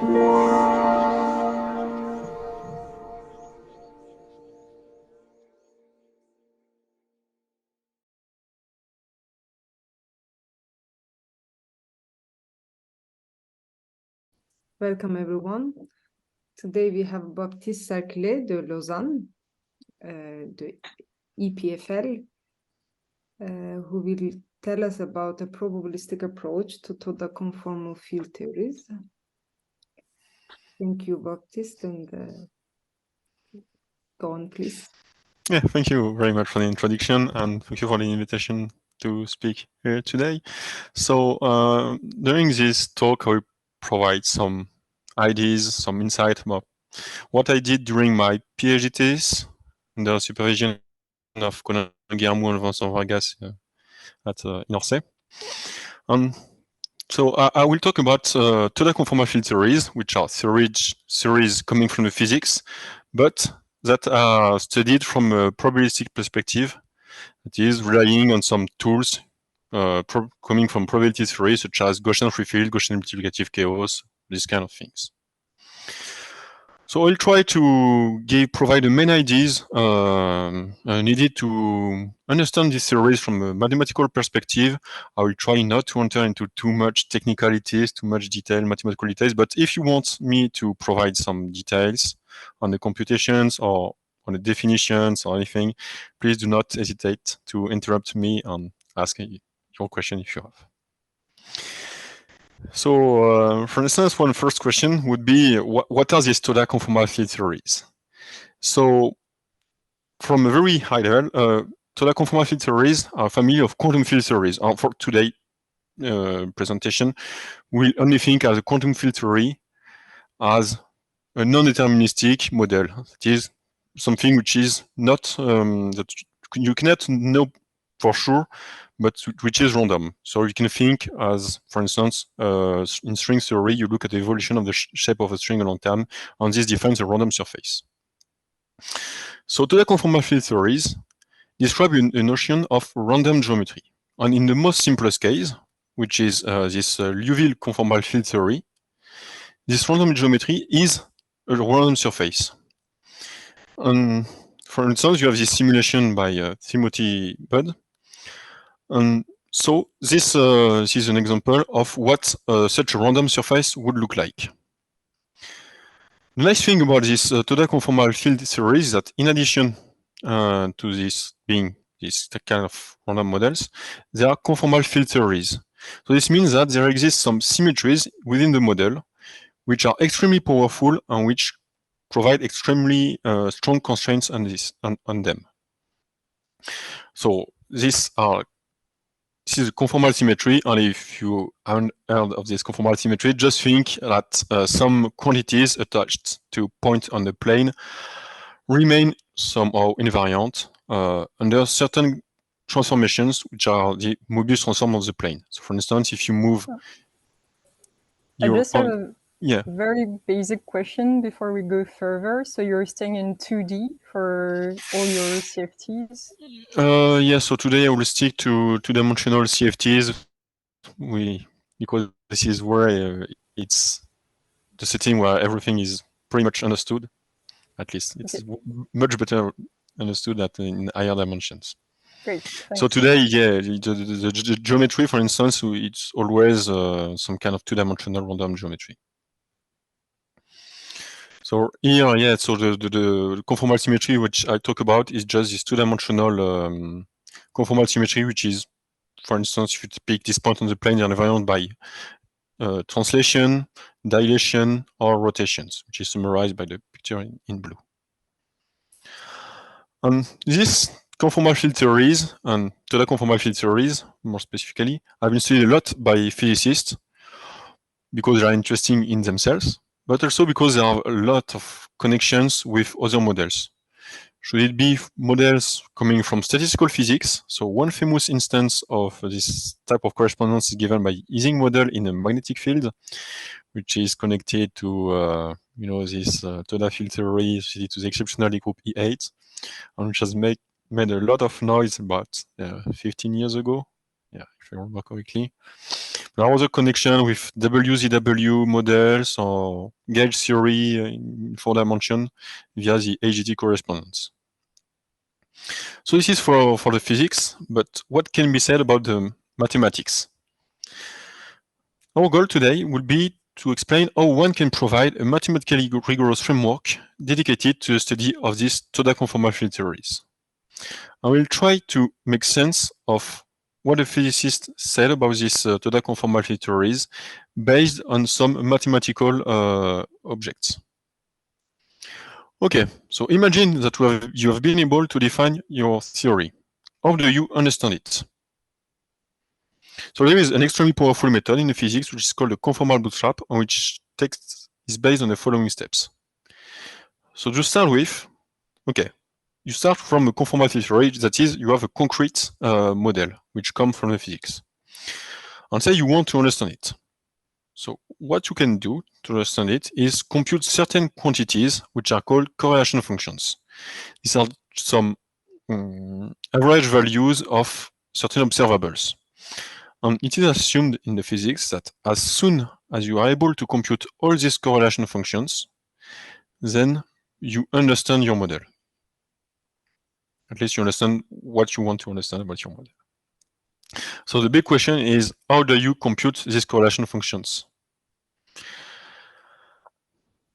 Welcome everyone. Today we have Baptiste Cerclé de Lausanne, de EPFL, who will tell us about a probabilistic approach to Toda Conformal Field Theories. Thank you, Baptiste, and go on, please. Yeah, thank you very much for the introduction, and thank you for the invitation to speak here today. So during this talk, I will provide some ideas, some insight about what I did during my PhD thesis under supervision of Colin Guillermo and Vincent Vargas at in Orsay. So I will talk about Toda Conformal Field Theories, which are theories coming from the physics, but that are studied from a probabilistic perspective, that is relying on some tools coming from probability theory, such as Gaussian free field, Gaussian multiplicative chaos, these kind of things. So I'll try to provide the main ideas needed to understand these theories from a mathematical perspective. I will try not to enter into too much technicalities, too much detail, mathematical details, but if you want me to provide some details on the computations or on the definitions or anything, please do not hesitate to interrupt me and ask your question if you have. So, for instance, one first question would be, what are these Toda Conformal Field Theories? So, from a very high level, Toda Conformal Field Theories are a family of quantum field theories. For today's presentation, we'll only think as a quantum field theory as a non-deterministic model. That is something which is not, that you cannot know for sure, but which is random. So you can think as, for instance, in string theory, you look at the evolution of the shape of a string a long time, and this defines a random surface. So Toda Conformal Field Theories describe a notion of random geometry. And in the most simplest case, which is this Liouville conformal field theory, this random geometry is a random surface. And for instance, you have this simulation by Timothy Budd. And so this is an example of what such a random surface would look like. The nice thing about this Toda Conformal Field Theory is that in addition to this being this kind of random models, there are conformal field theories. So this means that there exists some symmetries within the model which are extremely powerful and which provide extremely strong constraints on them. So this is a conformal symmetry, and if you haven't heard of this conformal symmetry, just think that some quantities attached to points on the plane remain somehow invariant under certain transformations, which are the Mobius transform of the plane. So for instance, if you move I just have a very basic question before we go further. So you're staying in 2D for all your CFTs? Yeah, so today I will stick to two-dimensional CFTs. Because this is where it's the setting where everything is pretty much understood. At least it's much better understood than in higher dimensions. Great. Thanks. So today, yeah, the geometry, for instance, it's always some kind of two-dimensional random geometry. So here, yeah, so the conformal symmetry which I talk about is just this two-dimensional conformal symmetry, which is, for instance, if you pick this point on the plane, they're invariant by translation, dilation, or rotations, which is summarized by the picture in blue. And these conformal field theories, and Toda conformal field theories, more specifically, have been studied a lot by physicists because they are interesting in themselves, but also because there are a lot of connections with other models. Should it be models coming from statistical physics? So one famous instance of this type of correspondence is given by Ising model in a magnetic field, which is connected to this Toda field theory associated to the exceptional group E8, and which has made a lot of noise about 15 years ago, yeah, if I remember correctly. There are other connections with WZW models or gauge theory in 4 dimensions via the AGT correspondence. So this is for the physics, but what can be said about the mathematics? Our goal today will be to explain how one can provide a mathematically rigorous framework dedicated to the study of these Toda Conformal Field Theories. I will try to make sense of what a physicist said about these Toda Conformal Field Theories based on some mathematical objects. Okay, so imagine that you have been able to define your theory. How do you understand it? So there is an extremely powerful method in physics which is called the conformal bootstrap, on which text is based on the following steps. So to start with, okay, you start from a conformal field theory, that is, you have a concrete model which comes from the physics. And say you want to understand it. So what you can do to understand it is compute certain quantities which are called correlation functions. These are some average values of certain observables. And it is assumed in the physics that as soon as you are able to compute all these correlation functions, then you understand your model. At least you understand what you want to understand about your model. So the big question is, how do you compute these correlation functions?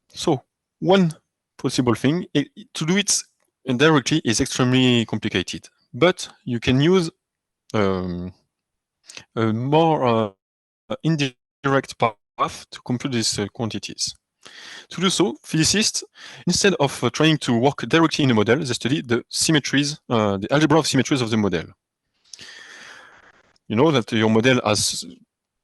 So one possible thing, to do it directly is extremely complicated, but you can use a more indirect path to compute these quantities. To do so, physicists, instead of trying to work directly in a model, they study the symmetries, the algebra of symmetries of the model. You know that your model has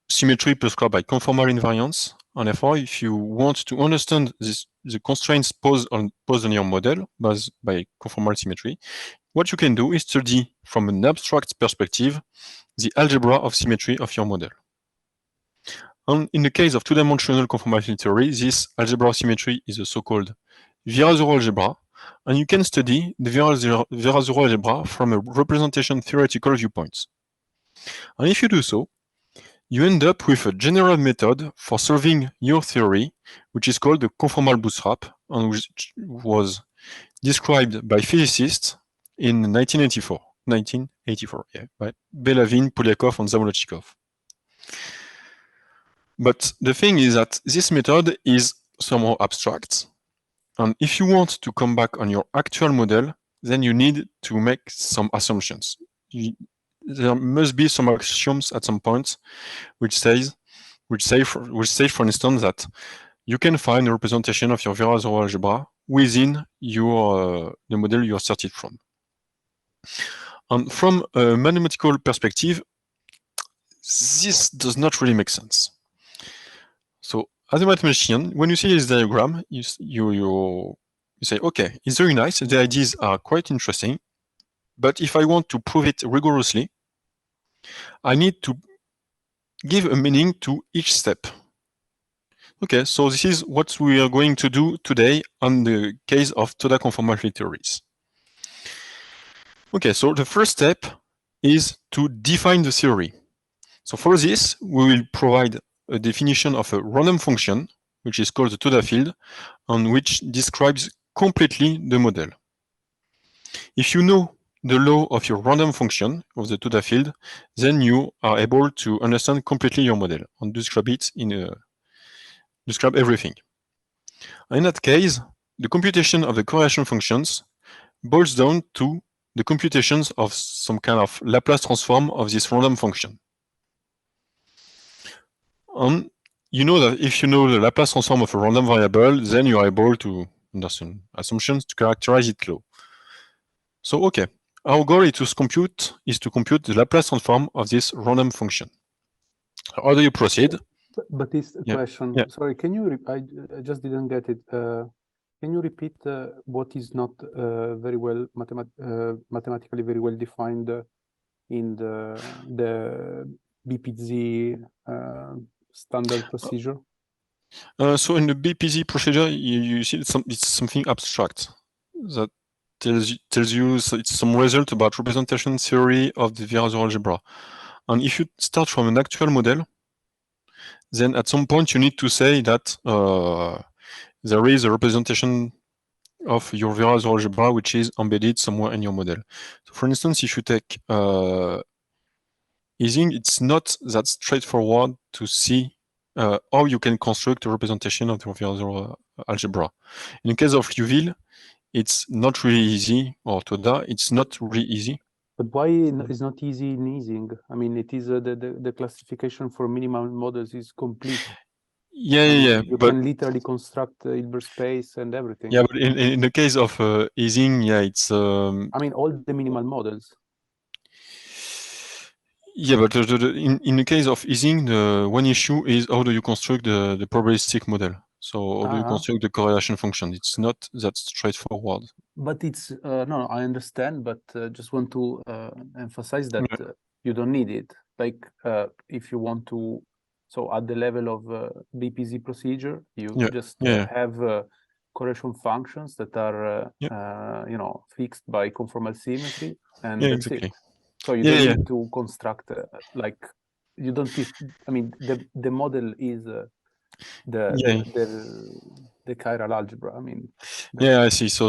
symmetry prescribed by conformal invariance, and therefore, if you want to understand the constraints posed on your model by conformal symmetry, what you can do is study from an abstract perspective the algebra of symmetry of your model. And in the case of two-dimensional conformal field theory, this algebra of symmetry is a so-called Virasoro algebra, and you can study the Virasoro algebra from a representation theoretical viewpoint. And if you do so, you end up with a general method for solving your theory, which is called the conformal bootstrap, and which was described by physicists in 1984, by Belavin, Polyakov, and Zamolodchikov. But the thing is that this method is somehow abstract, and if you want to come back on your actual model, then you need to make some assumptions. There must be some axioms at some point which say, for instance, that you can find a representation of your Virasoro algebra within your the model you are started from. And from a mathematical perspective, this does not really make sense. So, as a mathematician, when you see this diagram, you say, okay, it's very nice, the ideas are quite interesting, but if I want to prove it rigorously, I need to give a meaning to each step. Okay, so this is what we are going to do today on the case of Toda Conformal Field Theories. Okay, so the first step is to define the theory. So for this, we will provide a definition of a random function, which is called the Toda field, and which describes completely the model. If you know the law of your random function of the Toda field, then you are able to understand completely your model and describe it describe everything. In that case, the computation of the correlation functions boils down to the computations of some kind of Laplace transform of this random function. And you know that if you know the Laplace transform of a random variable, then you are able to understand assumptions to characterize its law. So, okay, our goal is to compute the Laplace transform of this random function. How do you proceed? But this question, sorry, can you? I just didn't get it. Can you repeat what is not very well mathematically very well defined in the BPZ standard procedure? So in the BPZ procedure, you see it's something abstract that tells you it's some result about representation theory of the Virasoro algebra. And if you start from an actual model, then at some point you need to say that there is a representation of your Vier's algebra which is embedded somewhere in your model. So for instance, if you take Ising, it's not that straightforward to see how you can construct a representation of the Vier's algebra. In the case of Liouville, it's not really easy, or Toda, it's not really easy. But why is not easy in Ising? I mean, it is the classification for minimal models is complete. Yeah, you can literally construct Hilbert space and everything. Yeah, but in the case of Ising, yeah, it's. I mean, all the minimal models. Yeah, but in the case of Ising, the one issue is how do you construct the probabilistic model? So how do you construct the correlation function? It's not that straightforward. But it's no, I understand, but just want to emphasize that you don't need it. Like if you want to, so at the level of BPZ procedure, you just have correlation functions that are you know, fixed by conformal symmetry, and that's exactly. it. So you don't need to construct like you don't. I mean, the model is the chiral algebra. I mean. Yeah, I see. So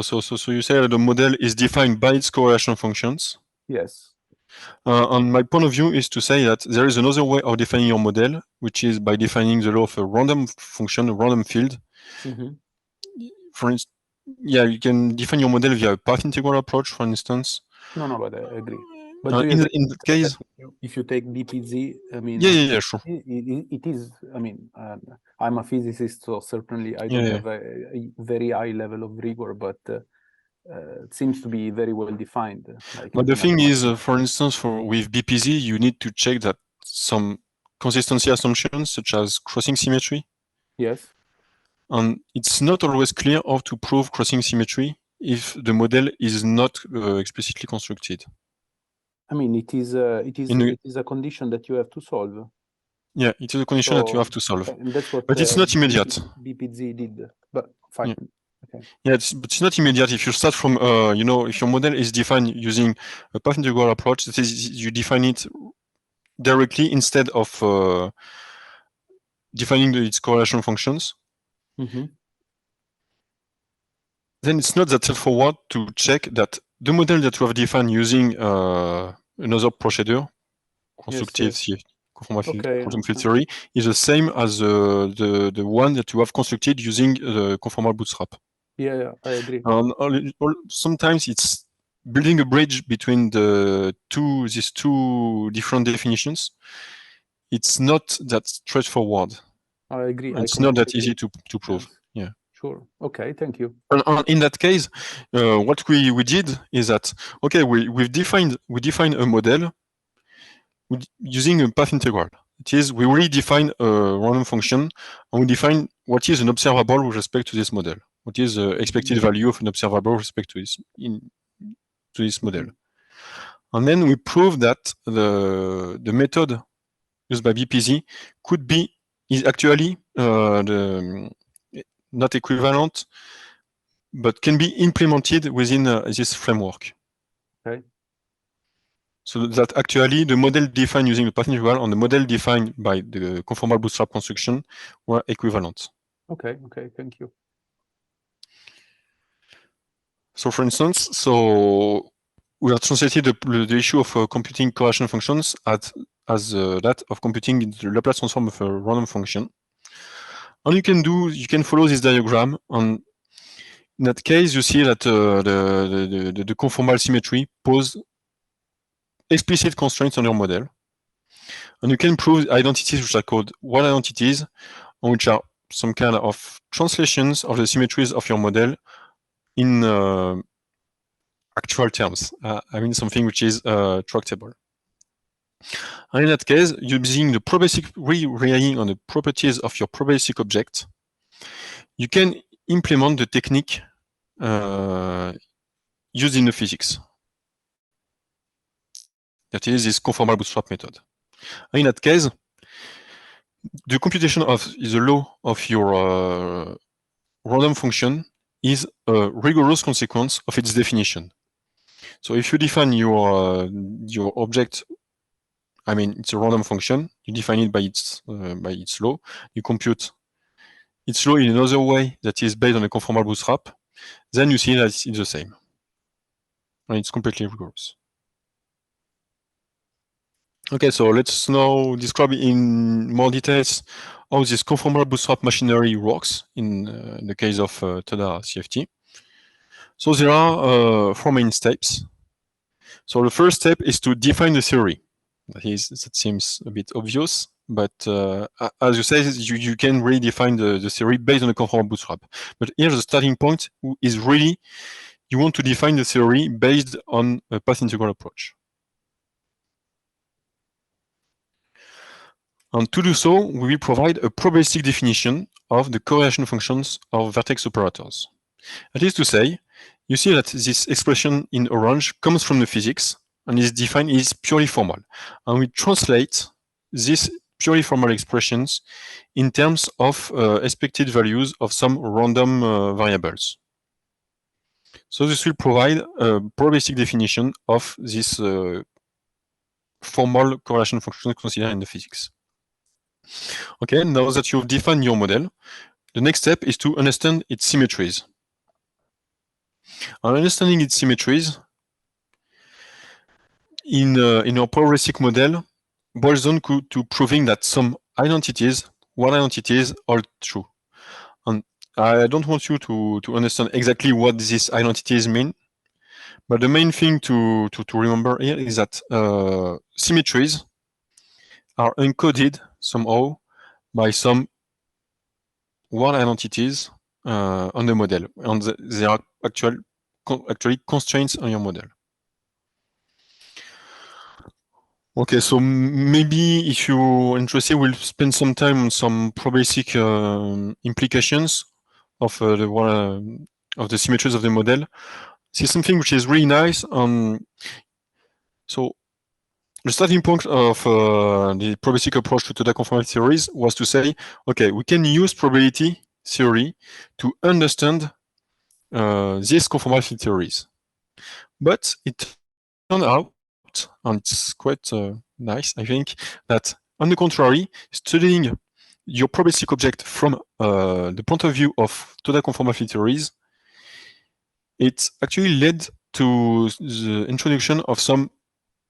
you say that the model is defined by its correlation functions. Yes. And my point of view is to say that there is another way of defining your model, which is by defining the law of a random function, a random field. For instance, you can define your model via a path integral approach, for instance. No, but I agree. But in that case, if you take BPZ, I mean, sure. It is. I mean, I'm a physicist, so certainly I don't have a very high level of rigor, but it seems to be very well defined. Like, but the thing is, for instance, with BPZ, you need to check that some consistency assumptions, such as crossing symmetry. Yes. And it's not always clear how to prove crossing symmetry if the model is not explicitly constructed. I mean, it is a condition that you have to solve. Yeah, it is a condition that you have to solve. And that's what, but it's not immediate. BPZ did, but fine. Okay. Yeah, but it's not immediate. If you start from, you know, if your model is defined using a path integral approach, that is, you define it directly instead of defining its correlation functions. Then it's not that straightforward to check that the model that you have defined using another procedure, constructive CFT, conformal quantum field theory, is the same as the one that you have constructed using the conformal bootstrap. Yeah, I agree. Sometimes it's building a bridge between these two different definitions. It's not that straightforward. I agree. It's not that easy to prove. Yeah. Sure. Okay. Thank you. And in that case, what we did is that we define a model using a path integral. It is, we really define a random function, and we define what is an observable with respect to this model. What is the expected value of an observable with respect to this model. And then we prove that the method used by BPZ is actually not equivalent, but can be implemented within this framework. Okay. So that actually the model defined using the path integral and the model defined by the conformal bootstrap construction were equivalent. Okay, thank you. So for instance, we have translated the issue of computing correlation functions as that of computing the Laplace transform of a random function. And you can follow this diagram, and in that case, you see that the conformal symmetry pose explicit constraints on your model. And you can prove identities which are called wall identities, and which are some kind of translations of the symmetries of your model in actual terms. I mean something which is tractable. And in that case, using the probabilistic, relying on the properties of your probabilistic object, you can implement the technique used in the physics. That is this conformal bootstrap method. And in that case, the computation of the law of your random function is a rigorous consequence of its definition. So if you define your object I mean, it's a random function. You define it by its law. You compute its law in another way that is based on a conformal bootstrap. Then you see that it's the same. And it's completely rigorous. Okay, so let's now describe in more details how this conformal bootstrap machinery works in the case of Toda CFT. So there are 4 main steps. So the first step is to define the theory. That seems a bit obvious, but as you say, you can really define the theory based on the conformal bootstrap. But here the starting point is really, you want to define the theory based on a path integral approach. And to do so, we will provide a probabilistic definition of the correlation functions of vertex operators. That is to say, you see that this expression in orange comes from the physics and is defined is purely formal. And we translate these purely formal expressions in terms of expected values of some random variables. So this will provide a probabilistic definition of this formal correlation function considered in the physics. Okay, now that you've defined your model, the next step is to understand its symmetries. And understanding its symmetries in our probabilistic model boils down to proving that some identities, one identities, are true. And I don't want you to understand exactly what these identities mean, but the main thing to remember here is that symmetries are encoded somehow by some one identities on the model, and they are actually constraints on your model. Okay, so maybe if you're interested, we'll spend some time on some probabilistic implications of the symmetries of the model. This is something which is really nice. So the starting point of the probabilistic approach to Toda Conformal Theories was to say, okay, we can use probability theory to understand these conformal field theories. But it turned out, and it's quite nice, I think, that on the contrary, studying your probabilistic object from the point of view of Toda Conformal Field Theories, it actually led to the introduction of some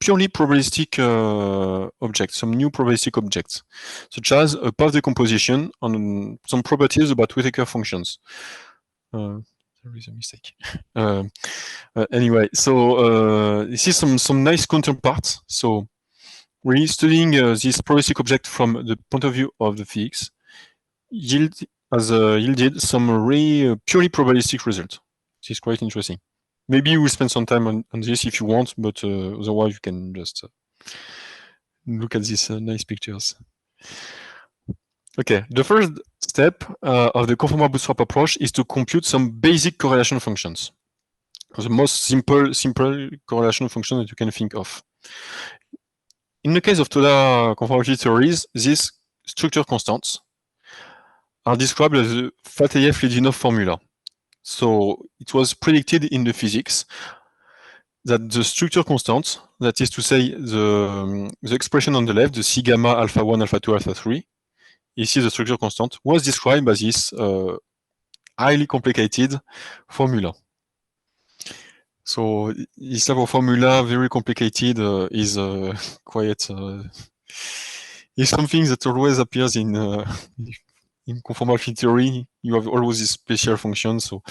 purely probabilistic objects, some new probabilistic objects, such as a path decomposition and some properties about Whittaker functions. There is a mistake. Anyway, so this is some nice counterparts. So really studying this probabilistic object from the point of view of the physics yielded some really purely probabilistic result. This is quite interesting. Maybe we'll spend some time on this if you want, but otherwise you can just look at these nice pictures. Okay, the first step of the conformal bootstrap approach is to compute some basic correlation functions. The most simple correlation function that you can think of. In the case of Toda Conformal Field Theories, these structure constants are described as the Fatayev-Ledvinov formula. So it was predicted in the physics that the structure constant, that is to say the expression on the left, the C gamma alpha 1, alpha 2, alpha 3, you see the structure constant, was described by this highly complicated formula. So this type of formula, very complicated, is quite is something that always appears in conformal field theory. You have always this special function. So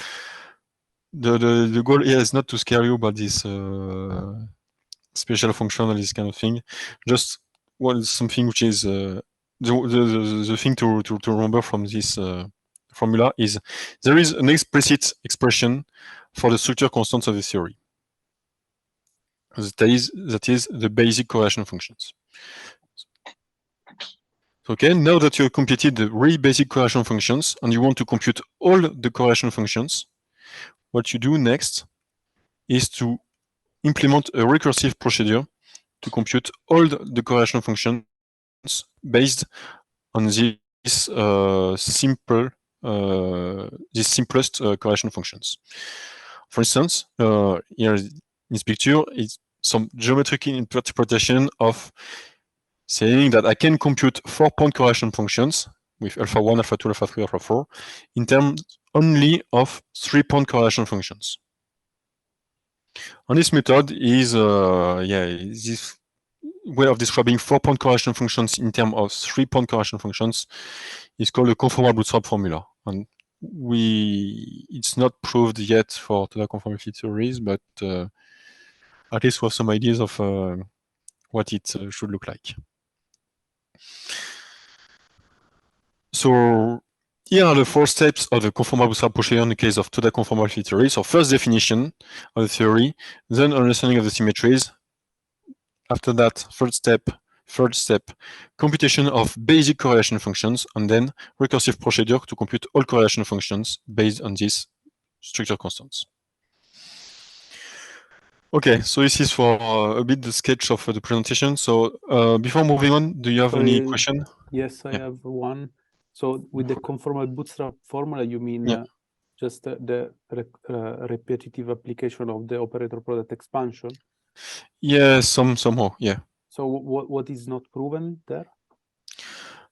the goal here is not to scare you about this special function or this kind of thing. Just something which is the thing to remember from this formula is there is an explicit expression for the structure constants of the theory. That is the basic correlation functions. Okay, now that you've completed the really basic correlation functions and you want to compute all the correlation functions, what you do next is to implement a recursive procedure to compute all the correlation functions based on this simplest correlation functions. For instance, here in this picture is some geometric interpretation of saying that I can compute 4-point correlation functions with alpha 1, alpha 2, alpha 3, alpha 4 in terms only of 3-point correlation functions. And this method is this way of describing 4-point correlation functions in terms of 3-point correlation functions is called the conformal bootstrap formula. And it's not proved yet for Toda Conformal Field Theories, but at least we have some ideas of what it should look like. So here are the 4 steps of the conformal bootstrap procedure in the case of Toda Conformal Field Theory. So first, definition of the theory, then understanding of the symmetries. After that, third step, computation of basic correlation functions, and then recursive procedure to compute all correlation functions based on these structure constants. Okay, so this is for a bit the sketch of the presentation. So before moving on, do you have any question? Yes, I have one. So with the conformal bootstrap formula, you mean just the repetitive application of the operator product expansion? Yeah, somehow, yeah. So what is not proven there?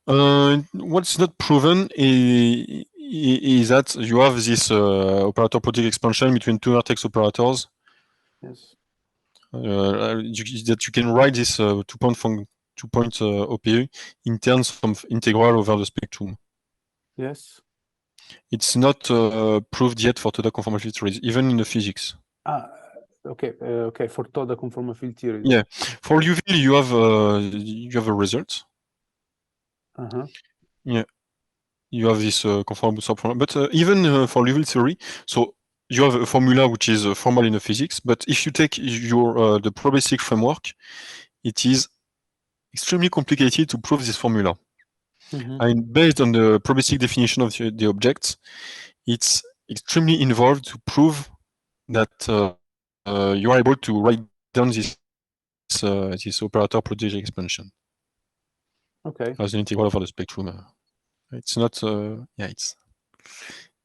What's not proven is that you have this operator product expansion between 2 vertex operators. Yes. That you can write this 2-point OPE in terms of integral over the spectrum. Yes. It's not proved yet for Toda Conformal Field Theories, even in the physics. Okay. Okay. For Toda Conformal Field Theories. Yeah. For Liouville, you have a result. Yeah. You have this conformal bootstrap formula, but even for Liouville theory, so you have a formula which is formal in the physics, but if you take your the probabilistic framework, it is extremely complicated to prove this formula. And based on the probabilistic definition of the objects, it's extremely involved to prove that you are able to write down this operator product expansion. Okay. As an integral over the spectrum. It's not.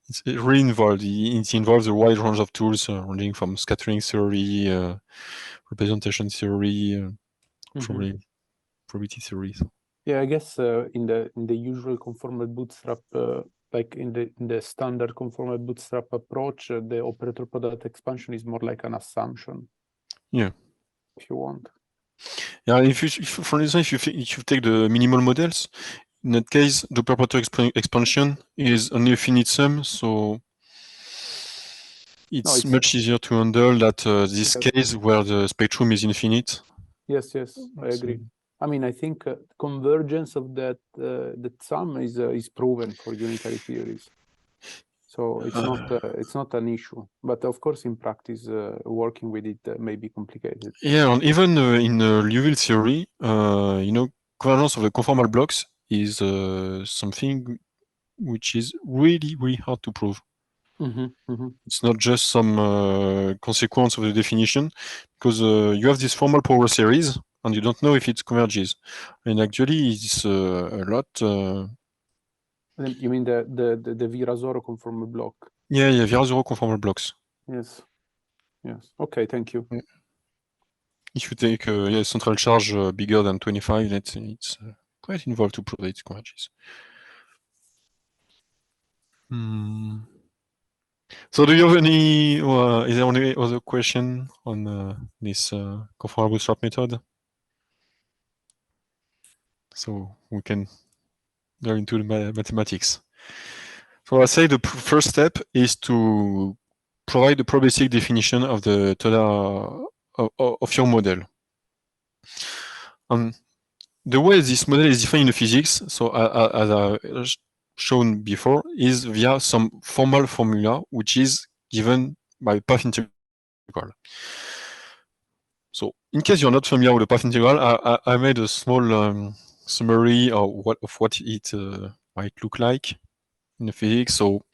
It's really involved. It involves a wide range of tools, ranging from scattering theory, representation theory, probability theory. So. Yeah, I guess in the usual conformal bootstrap, like in the standard conformal bootstrap approach, the operator product expansion is more like an assumption. Yeah. If you want. Yeah, for instance, if you take the minimal models, in that case, the operator expansion is an infinite sum, so it's much easier to handle that this case where the spectrum is infinite. Yes, I agree. I mean, I think convergence of that sum is proven for unitary theories, so it's not an issue. But of course, in practice, working with it may be complicated. Yeah, and even in Liouville theory, convergence of the conformal blocks is something which is really, really hard to prove. It's not just some consequence of the definition, because you have this formal power series, and you don't know if it converges. And actually, it's a lot. You mean the Virasoro conformal block? Yeah, Virasoro conformal blocks. Yes. Okay, thank you. If you take a central charge bigger than 25, it's quite involved to prove that it converges. So do you have any, is there any other question on this conformal bootstrap method? So we can go into the mathematics. So I say the first step is to provide the probabilistic definition of the Toda of your model. The way this model is defined in the physics, so as I shown before, is via some formal formula which is given by path integral. So in case you're not familiar with the path integral, I made a small summary of what it might look like in the physics. So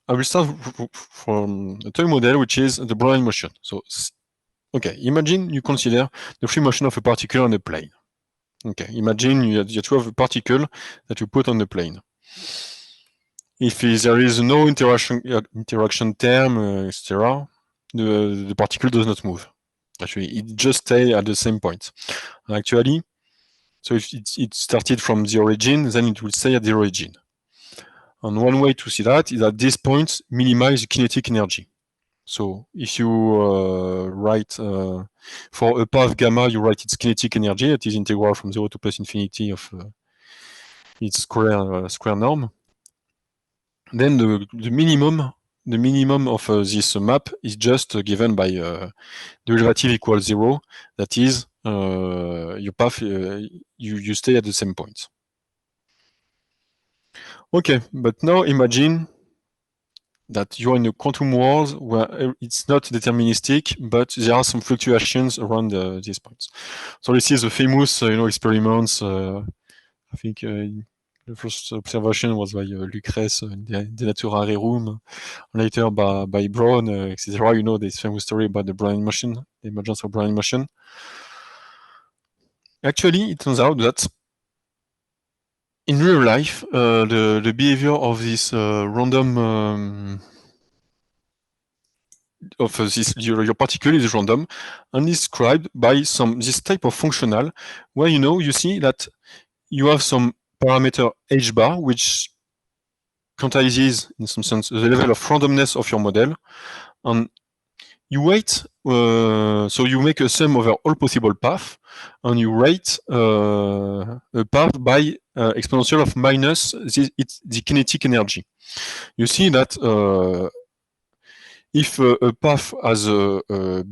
I will start from a toy model, which is the Brownian motion. So, okay, imagine you consider the free motion of a particle on a plane. Okay, imagine you have a particle that you put on the plane. If there is no interaction term, etc., the particle does not move. Actually, it just stays at the same point. And actually, So if it started from the origin, then it will stay at the origin. And one way to see that is that these points minimize kinetic energy. So if you write for a path gamma, you write its kinetic energy, that is integral from 0 to plus infinity of its square norm. Then the minimum of this map is just given by derivative equals 0. That is, your path, you stay at the same point. Okay, but now imagine that you're in a quantum world where it's not deterministic, but there are some fluctuations around these points. So this is the famous, experiments. I think the first observation was by Lucrèce in the Naturare room, later by Brown, etc. You know this famous story about the Brownian motion, the emergence of Brownian motion. Actually, it turns out that in real life, the behavior of this random of this your particle is random and described by this type of functional where you see that you have some parameter h bar which quantizes in some sense the level of randomness of your model, and you weight so you make a sum over all possible paths and you rate a path by exponential of minus the kinetic energy. You see that if a path has a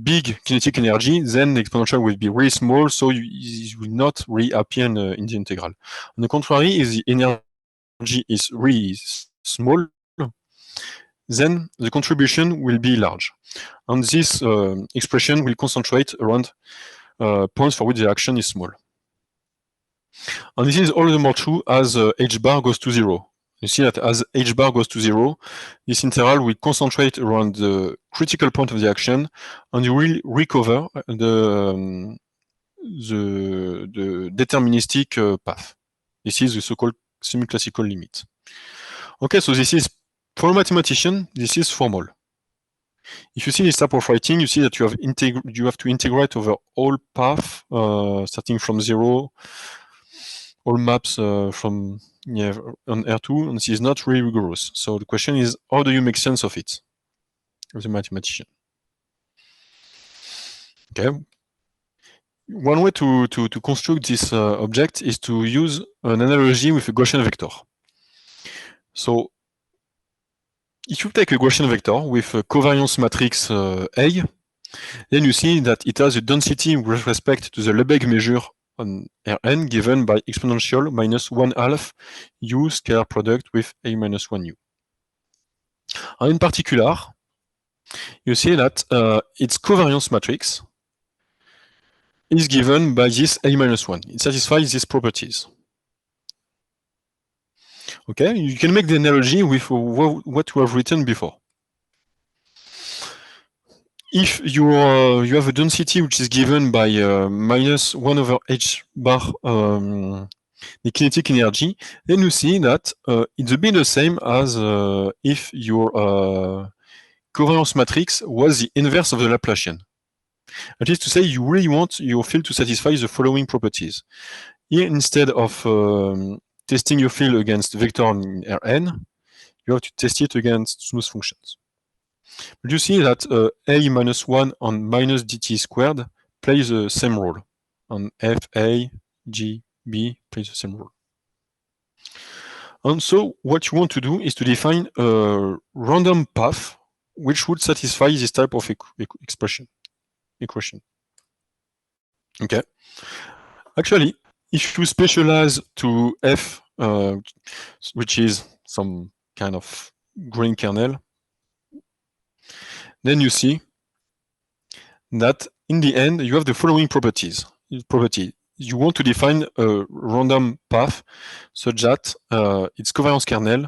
big kinetic energy, then the exponential will be really small, so it will not really appear in the integral. On the contrary, if the energy is really small, then the contribution will be large. And this expression will concentrate around points for which the action is small. And this is all the more true as h bar goes to 0. You see that as h bar goes to 0, this integral will concentrate around the critical point of the action, and you will recover the deterministic path. This is the so-called semi-classical limit. Okay, so this is, for a mathematician, this is formal. If you see this type of writing, you see that you have to integrate over all paths starting from 0, all maps from on R2, and this is not really rigorous. So the question is, how do you make sense of it as a mathematician? Okay. One way to construct this object is to use an analogy with a Gaussian vector. So if you take a Gaussian vector with a covariance matrix A, then you see that it has a density with respect to the Lebesgue measure on Rn given by exponential minus 1/2 u scalar product with A minus 1u. And in particular, you see that its covariance matrix is given by this A minus 1. It satisfies these properties. Okay, you can make the analogy with what we have written before. If you have a density which is given by minus 1 over h bar the kinetic energy, then you see that it's a bit the same as if your covariance matrix was the inverse of the Laplacian. That is to say, you really want your field to satisfy the following properties. Here, instead of testing your field against vector in Rn, you have to test it against smooth functions. But you see that a minus 1 on minus dt squared plays the same role, and f, a, g, b plays the same role. And so what you want to do is to define a random path which would satisfy this type of equation. Okay. Actually, if you specialize to f, which is some kind of green kernel, then you see that in the end you have the following properties. You want to define a random path such that its covariance kernel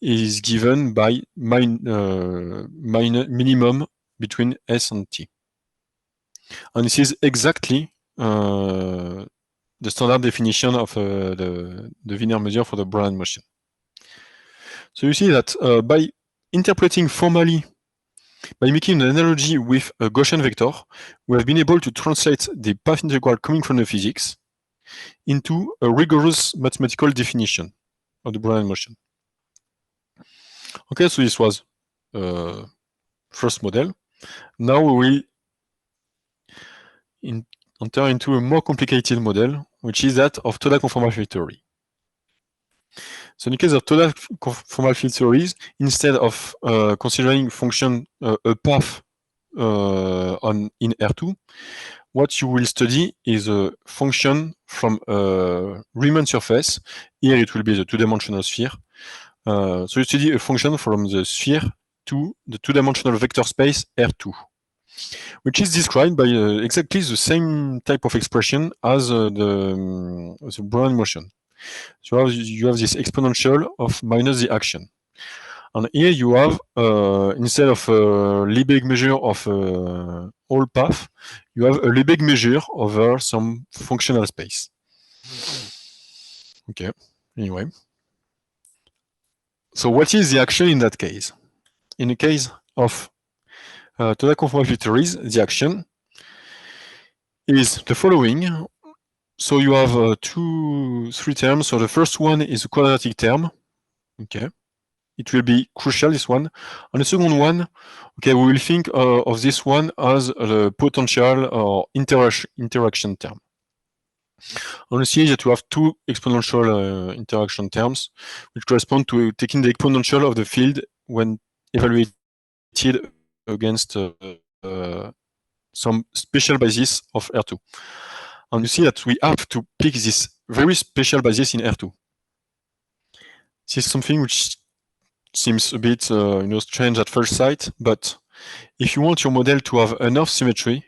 is given by minimum between S and T. And this is exactly the standard definition of the Wiener measure for the Brownian motion. So you see that by interpreting formally, by making an analogy with a Gaussian vector, we have been able to translate the path integral coming from the physics into a rigorous mathematical definition of the Brownian motion. Okay, so this was first model. Now we will enter into a more complicated model, which is that of Toda Conformal Field Theory. So in the case of Toda Conformal Field Theories, instead of considering function a path in R2, what you will study is a function from a Riemann surface. Here it will be the two-dimensional sphere. So you study a function from the sphere to the two-dimensional vector space R2, which is described by exactly the same type of expression as the Brownian motion. So you have this exponential of minus the action. And here you have, instead of a Lebesgue measure of all path, you have a Lebesgue measure over some functional space. Okay, anyway. So what is the action in that case? In the case of Toda Conformal Field Theories, the action is the following. So you have three terms. So the first one is a quadratic term. Okay. It will be crucial, this one. And the second one, okay, we will think of this one as the potential or interaction term. And you see that you have two exponential interaction terms, which correspond to taking the exponential of the field when evaluated against some special basis of R2. And you see that we have to pick this very special basis in R2. This is something which seems a bit strange at first sight, but if you want your model to have enough symmetry,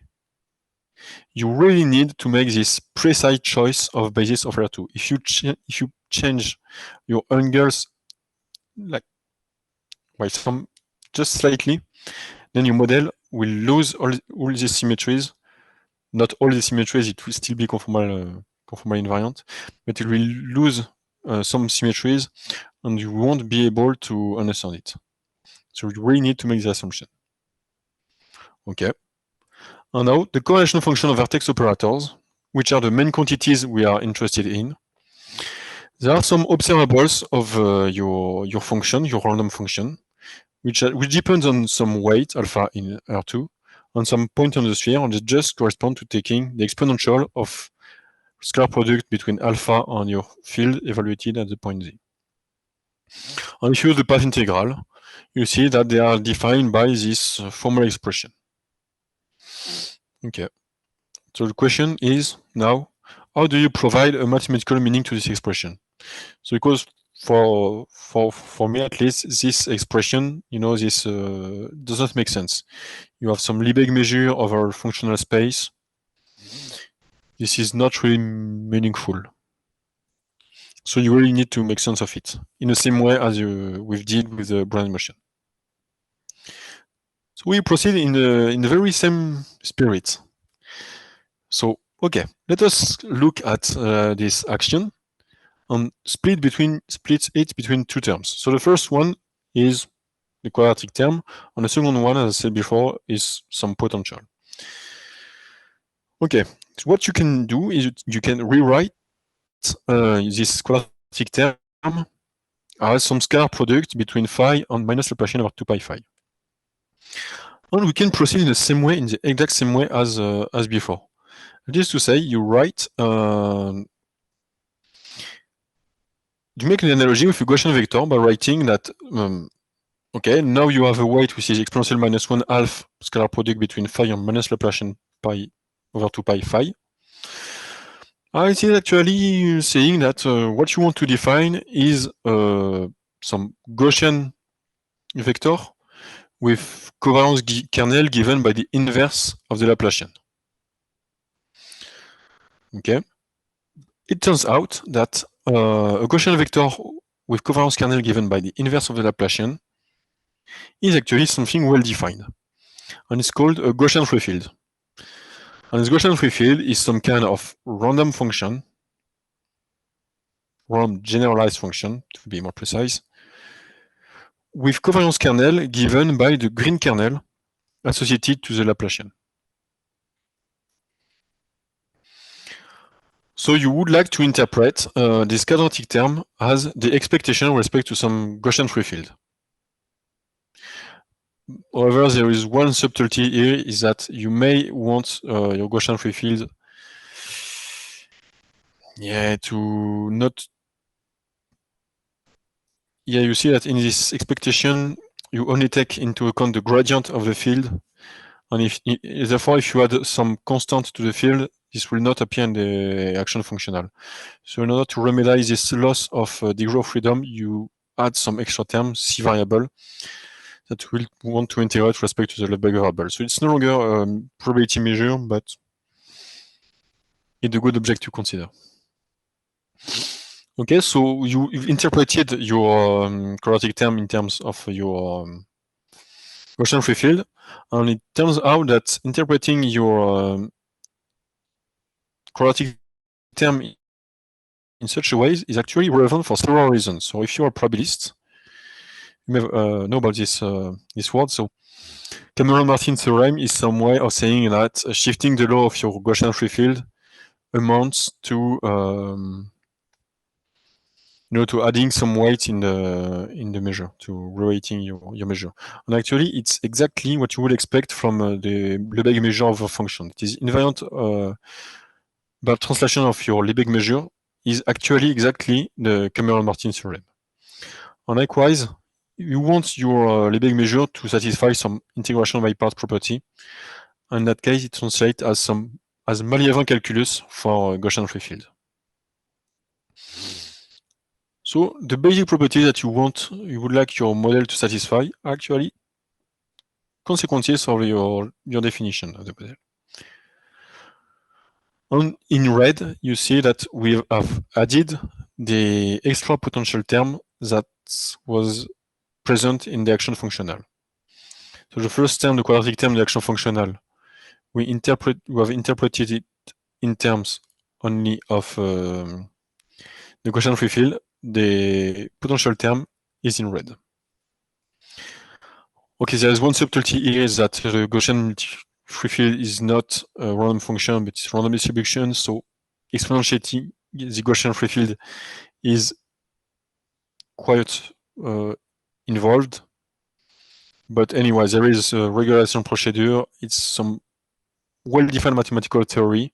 you really need to make this precise choice of basis of R2. If you change your angles like by just slightly, then your model will lose all these symmetries. Not all the symmetries, it will still be conformal invariant, but it will lose some symmetries and you won't be able to understand it. So you really need to make the assumption. Okay. And now the correlation function of vertex operators, which are the main quantities we are interested in. There are some observables of your function, your random function, which depends on some weight, alpha in R2, on some point on the sphere, and it just correspond to taking the exponential of scalar product between alpha and your field evaluated at the point Z. And if you use the path integral, you see that they are defined by this formal expression. Okay. So the question is now, how do you provide a mathematical meaning to this expression? So because for me at least, this expression, this does not make sense. You have some Lebesgue measure over functional space. This is not really meaningful. So you really need to make sense of it in the same way as we did with the Brownian motion. So we proceed in the very same spirit. So okay, let us look at this action and split it between two terms. So the first one is the quadratic term, and the second one, as I said before, is some potential. Okay, so what you can do is you can rewrite this quadratic term as some scalar product between phi and minus Laplacian over 2 pi phi. And we can proceed in the same way, in the exact same way as before. That is to say, you write, you make an analogy with a Gaussian vector by writing that, okay, now you have a weight which is exponential minus 1 half scalar product between phi and minus Laplacian pi over 2 pi phi. It is actually saying that what you want to define is some Gaussian vector with covariance kernel given by the inverse of the Laplacian. Okay. It turns out that a Gaussian vector with covariance kernel given by the inverse of the Laplacian is actually something well defined, and it's called a Gaussian free field. And this Gaussian free field is some kind of random function, random generalized function, to be more precise, with covariance kernel given by the green kernel associated to the Laplacian. So you would like to interpret this quadratic term as the expectation with respect to some Gaussian free field. However, there is one subtlety here, is that you may want your Gaussian free field to not... you see that in this expectation, you only take into account the gradient of the field. And therefore, if you add some constant to the field, this will not appear in the action functional. So in order to remediate this loss of degree of freedom, you add some extra term, C variable, that will want to integrate with respect to the Lebesgue variable. So it's no longer a probability measure, but it's a good object to consider. Okay, so you've interpreted your quadratic term in terms of your Gaussian free field, and it turns out that interpreting your quadratic term in such a way is actually relevant for several reasons. So if you're a probabilist, you may know about this word. So Cameron-Martin theorem is some way of saying that shifting the law of your Gaussian free field amounts to to adding some weight in the measure, to reweighting your measure. And actually, it's exactly what you would expect from the Lebesgue measure of a function. It is invariant, but translation of your Lebesgue measure is actually exactly the Cameron-Martin theorem. And likewise, you want your Lebesgue measure to satisfy some integration by part property. In that case, it translates as Malievin calculus for Gaussian free field. So the basic properties that you would like your model to satisfy are actually consequences of your definition of the model. And in red, you see that we have added the extra potential term that was present in the action functional. So the first term, the quadratic term, the action functional, we have interpreted it in terms only of the Gaussian free field. The potential term is in red. Okay, there is one subtlety here, is that the Gaussian free field is not a random function, but it's random distribution. So exponentiating the Gaussian free field is quite involved. But anyway, there is a regularization procedure. It's some well-defined mathematical theory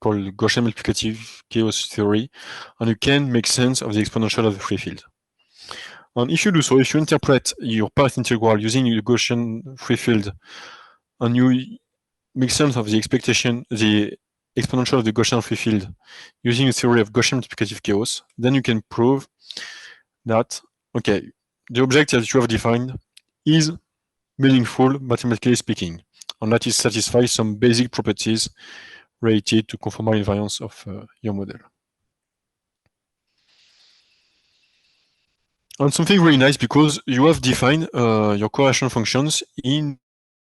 called Gaussian multiplicative chaos theory, and you can make sense of the exponential of the free field. And if you do so, if you interpret your part integral using the Gaussian free field, and you make sense of the expectation, the exponential of the Gaussian free field using the theory of Gaussian multiplicative chaos, then you can prove that, okay, the object that you have defined is meaningful, mathematically speaking, and that it satisfies some basic properties related to conformal invariance of your model. And something really nice, because you have defined your correlation functions in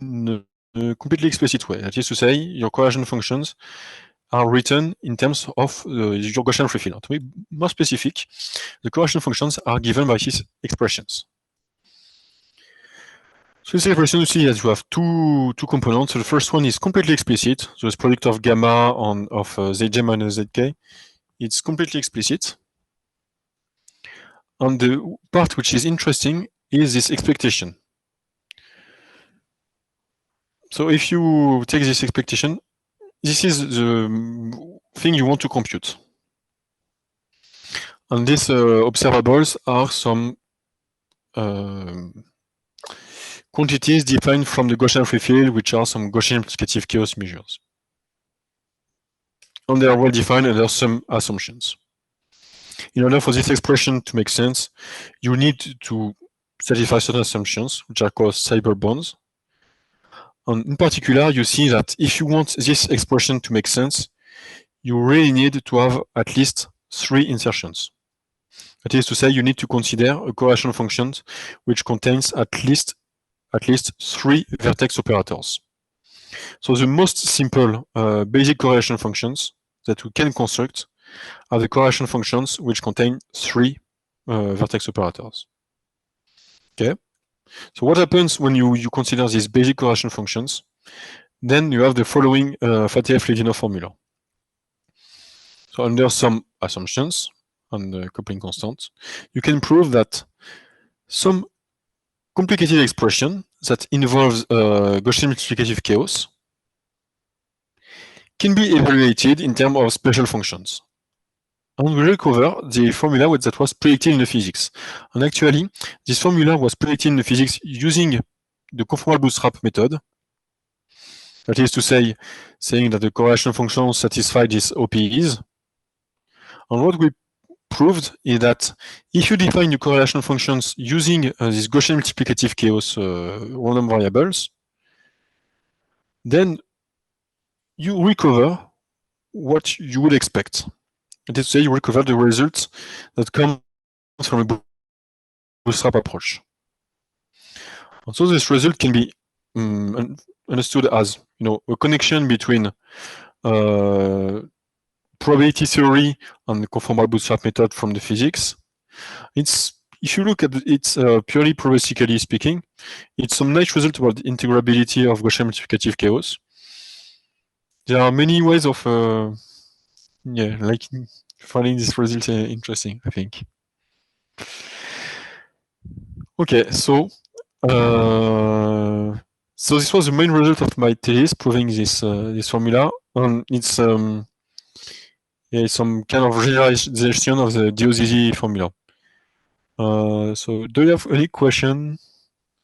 a completely explicit way. That is to say, your correlation functions are written in terms of your Gaussian free field. To be more specific, the correlation functions are given by these expressions. So this expression, you see that you have two components. So the first one is completely explicit. So it's product of gamma of zj minus zk. It's completely explicit. And the part which is interesting is this expectation. So if you take this expectation, this is the thing you want to compute. And these observables are some quantities defined from the Gaussian free field, which are some Gaussian multiplicative chaos measures. And they are well defined, and there are some assumptions. In order for this expression to make sense, you need to satisfy certain assumptions, which are called cyber bonds. And in particular, you see that if you want this expression to make sense, you really need to have at least 3 insertions. That is to say, you need to consider a correlation function which contains at least 3 vertex operators. So the most simple basic correlation functions that we can construct are the correlation functions which contain 3 vertex operators. Okay. So what happens when you consider these basic correlation functions? Then you have the following FATF-Ledino formula. So under some assumptions on the coupling constant, you can prove that some complicated expression that involves Gaussian multiplicative chaos can be evaluated in terms of special functions. And we recover the formula that was predicted in the physics. And actually, this formula was predicted in the physics using the conformal bootstrap method. That is to say, saying that the correlation function satisfies these OPEs. And what we proved is that if you define the correlation functions using these Gaussian multiplicative chaos random variables, then you recover what you would expect. That is to say, you recover the results that come from a bootstrap approach. And so this result can be understood as a connection between probability theory and the conformal bootstrap method from the physics. If you look at it purely probabilistically speaking, it's some nice result about the integrability of Gaussian multiplicative chaos. There are many ways of finding this result interesting, I think. Okay, so this was the main result of my thesis, proving this formula, and it's some kind of generalization of the DOZZ formula. So, do you have any question?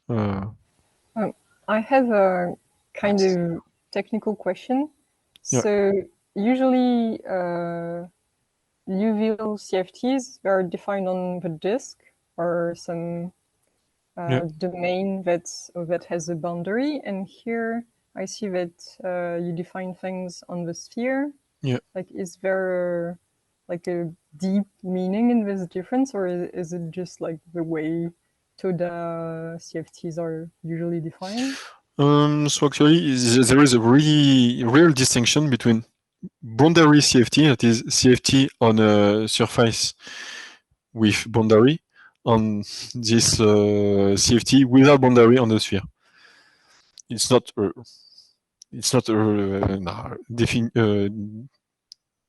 I have a kind of technical question. Yeah. So usually Liouville CFTs are defined on the disk or some domain that has a boundary, and here I see that you define things on the sphere. Yeah. Like, is there like a deep meaning in this difference, or is it just like the way Toda CFTs are usually defined? So actually, there is a real distinction between boundary CFT, that is CFT on a surface with boundary, on this CFT without boundary on the sphere. It's not a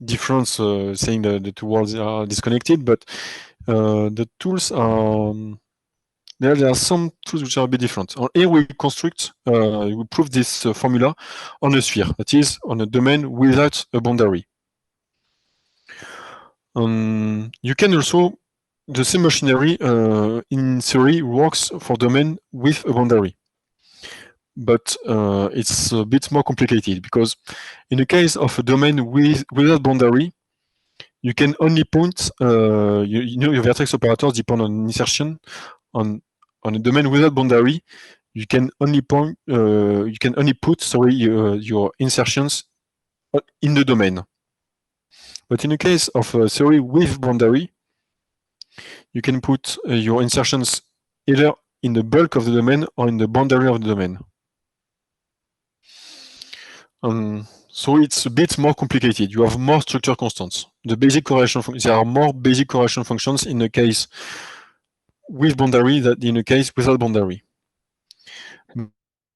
difference saying that the two worlds are disconnected, but the tools are there are some tools which are a bit different. And here we construct, we prove this formula on a sphere, that is on a domain without a boundary. You can also, the same machinery in theory works for domain with a boundary. But it's a bit more complicated because in the case of a domain without boundary, you can only point, your vertex operators depend on insertion. On a domain without boundary, you can only point, you can only put, your insertions in the domain. But in the case of a theory with boundary, you can put your insertions either in the bulk of the domain or in the boundary of the domain. So it's a bit more complicated. You have more structure constants. The basic correlation there are more basic correlation functions in the case with boundary than in the case without boundary.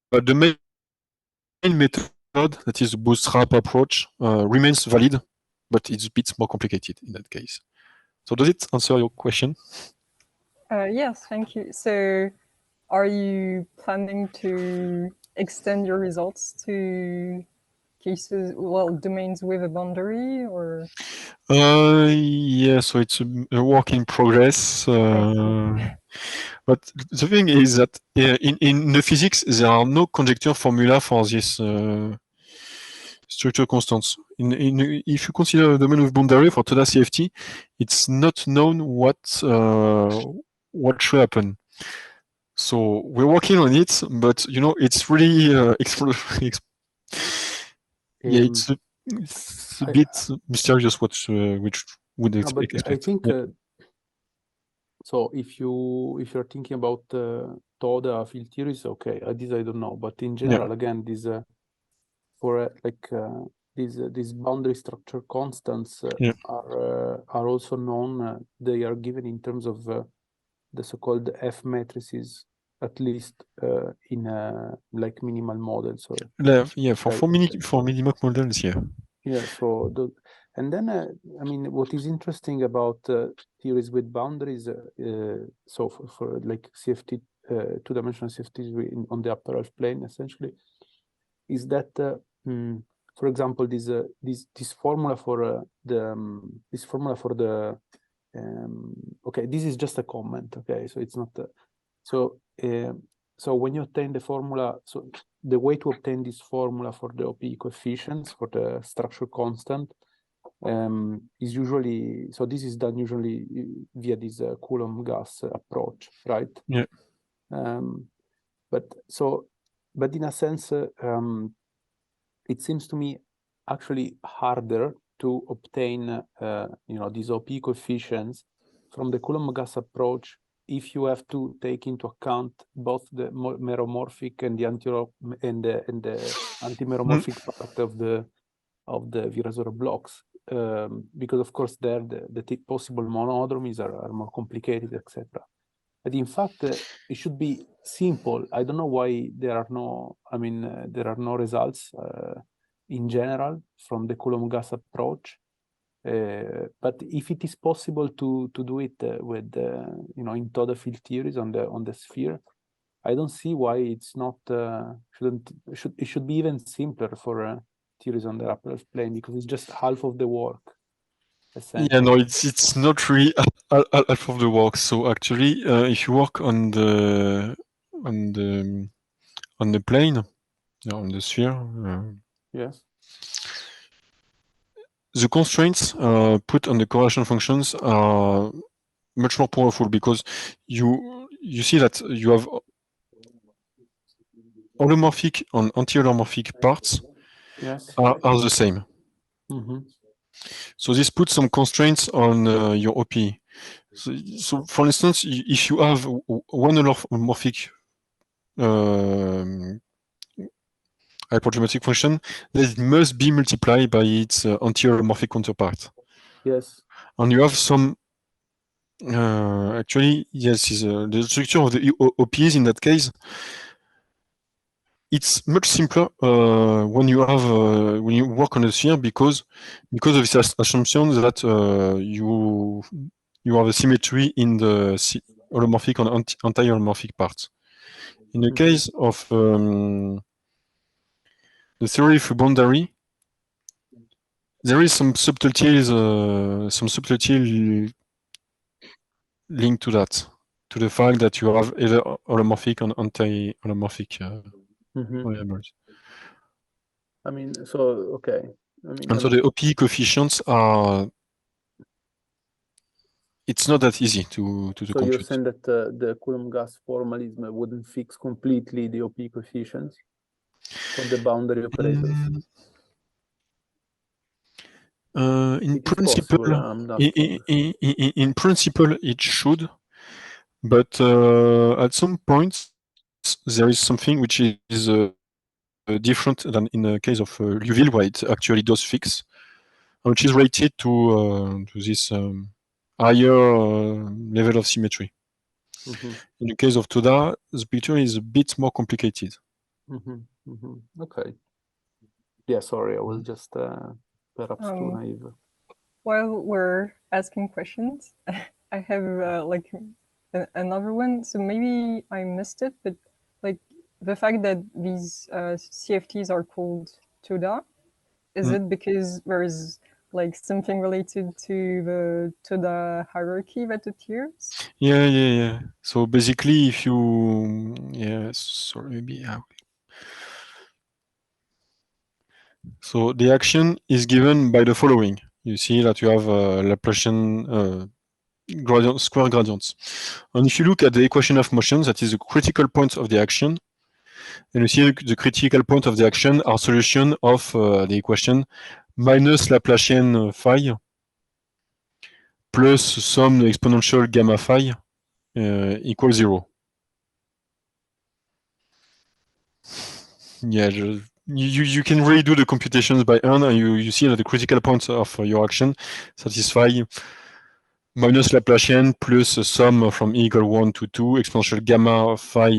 But the main method, that is the bootstrap approach, remains valid, but it's a bit more complicated in that case. So does it answer your question? Yes, thank you. So are you planning to extend your results to cases, domains with a boundary, or? Yeah, so it's a work in progress. But the thing is that in the physics, there are no conjecture formula for this structure constants. If you consider a domain with boundary for Toda CFT, it's not known what should happen. So we're working on it, but it's really it's a bit mysterious which would expect. I think so. If you're thinking about Toda field theories, okay, this I don't know, but in general, again, this for these boundary structure constants are also known. They are given in terms of the so-called F matrices, at least in like minimal models. Or for minimal models, Yeah, so And then, I mean, what is interesting about theories with boundaries, so for like CFT, two-dimensional CFTs on the upper half plane, essentially, is that, for example, this formula for okay, this is just a comment. Okay, so it's not so when you obtain the formula, so the way to obtain this formula for the OP coefficients for the structure constant is usually, so this is done usually via this Coulomb gas approach, right? Yeah. But in a sense, it seems to me actually harder to obtain, these OP coefficients from the Coulomb gas approach if you have to take into account both the meromorphic and the anti-meromorphic part of the Virasoro blocks, because of course there the possible monodromies are more complicated, etc. But in fact, it should be simple. I don't know why there are no, there are no results in general from the Coulomb gas approach. But if it is possible to do it with in Toda field theories on the sphere, I don't see why it's not it should be even simpler for theories on the upper plane, because it's just half of the work. Yeah, no, it's not really half of the work. So actually, if you work on the plane, on the sphere, yes, the constraints put on the correlation functions are much more powerful, because you see that you have holomorphic and anti-holomorphic parts yes, are the same. So this puts some constraints on your OP. So for instance, if you have one holomorphic hypergeometric function, then it must be multiplied by its anti-holomorphic counterpart. Yes. And you have some actually, yes, the structure of the OPs in that case. It's much simpler when you work on a sphere, because of this assumption that you have a symmetry in the holomorphic and anti-holomorphic parts. In the case of the theory of boundary, there is some subtleties linked to that, to the fact that you have either holomorphic and anti-holomorphic variables. Okay. And so the OP coefficients are, it's not that easy to compute. So you're saying that the Coulomb gas formalism wouldn't fix completely the OP coefficients for the boundary operators? In principle, it should, but at some point there is something which is different than in the case of Liouville, where it actually does fix, which is related to this higher level of symmetry. In the case of Toda, the picture is a bit more complicated. Okay. Yeah, sorry, I was just perhaps too naive. While we're asking questions, I have another one. So maybe I missed it, but like the fact that these CFTs are called Toda, is it because there is like something related to the Toda hierarchy that appears? Yeah. So basically, if you, sorry, maybe. So the action is given by the following. You see that you have Laplacian square gradients. And if you look at the equation of motion, that is the critical point of the action, and you see the critical point of the action are solution of the equation minus Laplacian phi plus some exponential gamma phi equals 0. Yeah, you can really do the computations by hand, and you see that the critical point of your action satisfy minus Laplacian plus a sum from e equal 1 to 2 exponential gamma phi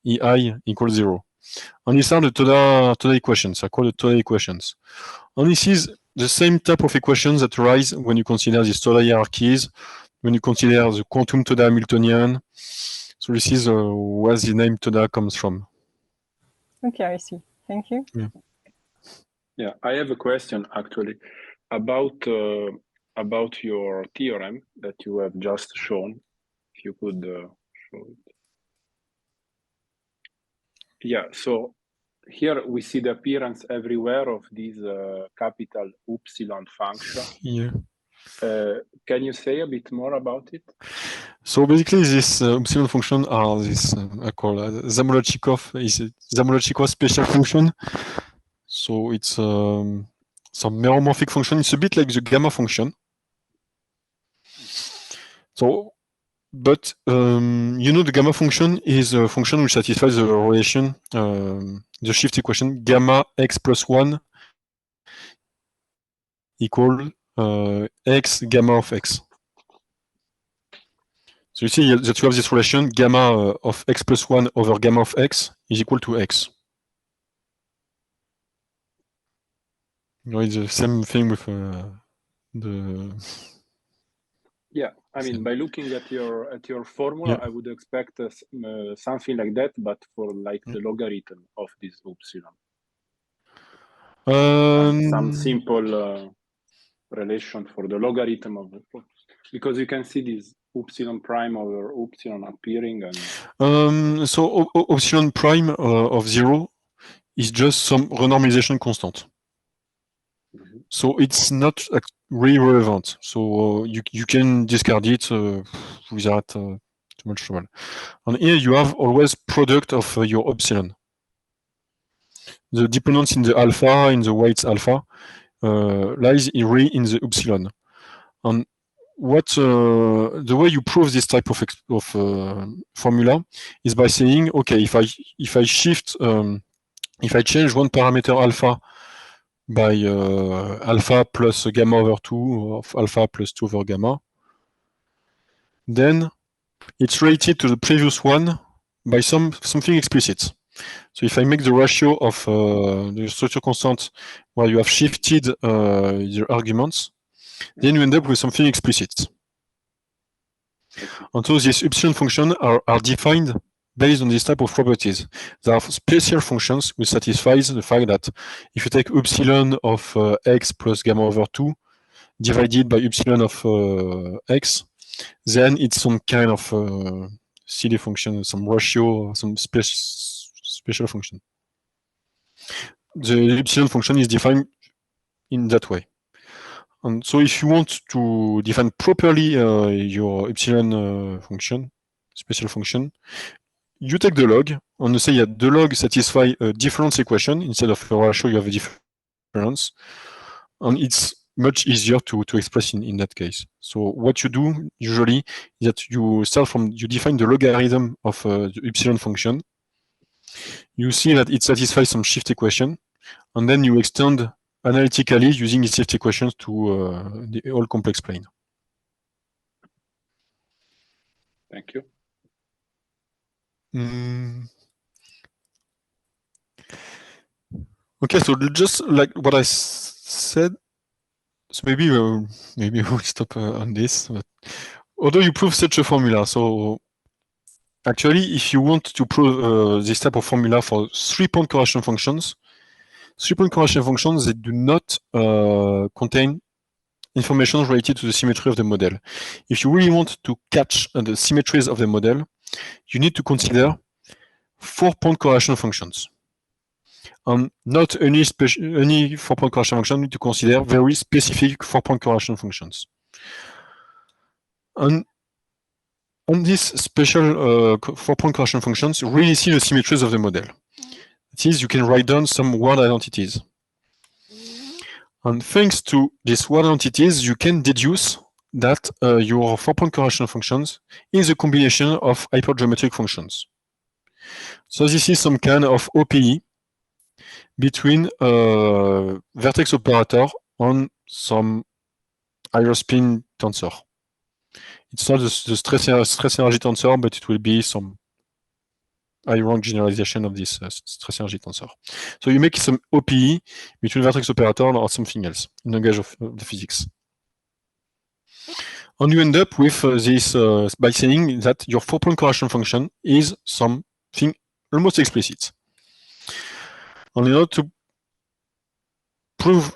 ei equals 0. And these are the Toda equations. I call it Toda equations. And this is the same type of equations that arise when you consider these Toda hierarchies, when you consider the quantum Toda Hamiltonian. So this is where the name Toda comes from. Okay, I see. Thank you. Yeah, I have a question actually about your theorem that you have just shown. If you could show it. Yeah, so here we see the appearance everywhere of this capital Upsilon function. Yeah. Can you say a bit more about it? So basically, this Upsilon function are this I call Zamolodchikov special function. So it's some meromorphic function. It's a bit like the gamma function. So, but you know, the gamma function is a function which satisfies the relation, the shift equation gamma x plus 1 equal x gamma of x. So you see that you have this relation gamma of x plus 1 over gamma of x is equal to x. You know, it's the same thing with the. Yeah, I mean, by looking at your formula, I would expect something like that, but for like the logarithm of this epsilon. Some simple relation for the logarithm of the, because you can see this epsilon prime over epsilon appearing. And so epsilon prime of 0 is just some renormalization constant. So it's not really relevant. So you can discard it without too much trouble. And here you have always product of your epsilon. The dependence in the alpha, in the weights alpha, lies in the epsilon. And what the way you prove this type of formula is by saying, okay, if I shift, if I change one parameter alpha by alpha plus gamma over 2 of alpha plus 2 over gamma, then it's related to the previous one by something explicit. So if I make the ratio of the structure constant where you have shifted the arguments, then you end up with something explicit. And so these epsilon functions are defined based on this type of properties. There are special functions which satisfies the fact that if you take epsilon of x plus gamma over 2 divided by epsilon of x, then it's some kind of silly function, some ratio, some special function. The epsilon function is defined in that way. And so if you want to define properly your epsilon function, special function, you take the log, and you say that the log satisfies a difference equation. Instead of a ratio, you have a difference. And it's much easier to express in that case. So what you do usually is that you define the logarithm of the epsilon function. You see that it satisfies some shift equation, and then you extend analytically using these shift equations to the whole complex plane. Thank you. Okay, so just like what I said, so maybe we'll stop on this. But although you prove such a formula, so actually, if you want to prove this type of formula for 3-point correlation functions, 3-point correlation functions, they do not contain information related to the symmetry of the model. If you really want to catch the symmetries of the model, you need to consider 4-point correlation functions. And not any 4-point correlation function, you need to consider very specific 4-point correlation functions. And on these special 4-point correlation functions, you really see the symmetries of the model. That is, you can write down some word identities. And thanks to these word identities, you can deduce that your 4-point correlation functions is a combination of hypergeometric functions. So this is some kind of OPE between vertex operator on some higher spin tensor. It's not the stress energy tensor, but it will be some high rank generalization of this stress energy tensor. So you make some OPE between vertex operator or something else in language of the physics. And you end up with this by saying that your 4-point correlation function is something almost explicit. And in order to prove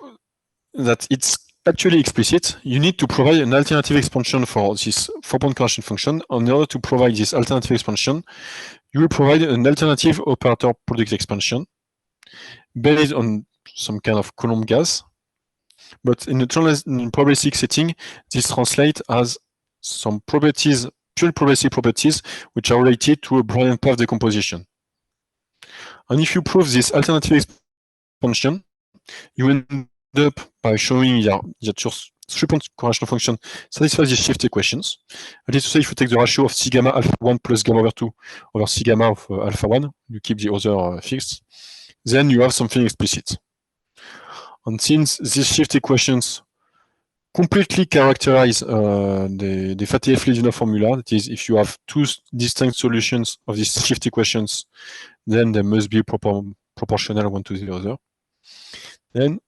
that it's actually explicit, you need to provide an alternative expansion for this 4-point correlation function. And in order to provide this alternative expansion, you will provide an alternative operator product expansion based on some kind of Coulomb gas. But in the probabilistic setting, this translates as some properties, pure probabilistic properties, which are related to a Brownian path decomposition. And if you prove this alternative expansion, you end up by showing that your 3-point correlation function satisfies these shift equations. That is to say, if you take the ratio of C gamma alpha 1 plus gamma over 2 over C gamma of alpha 1, you keep the other fixed, then you have something explicit. And since these shift equations completely characterize the EPFL formula, that is, if you have two distinct solutions of these shift equations, then they must be proportional one to the other. Then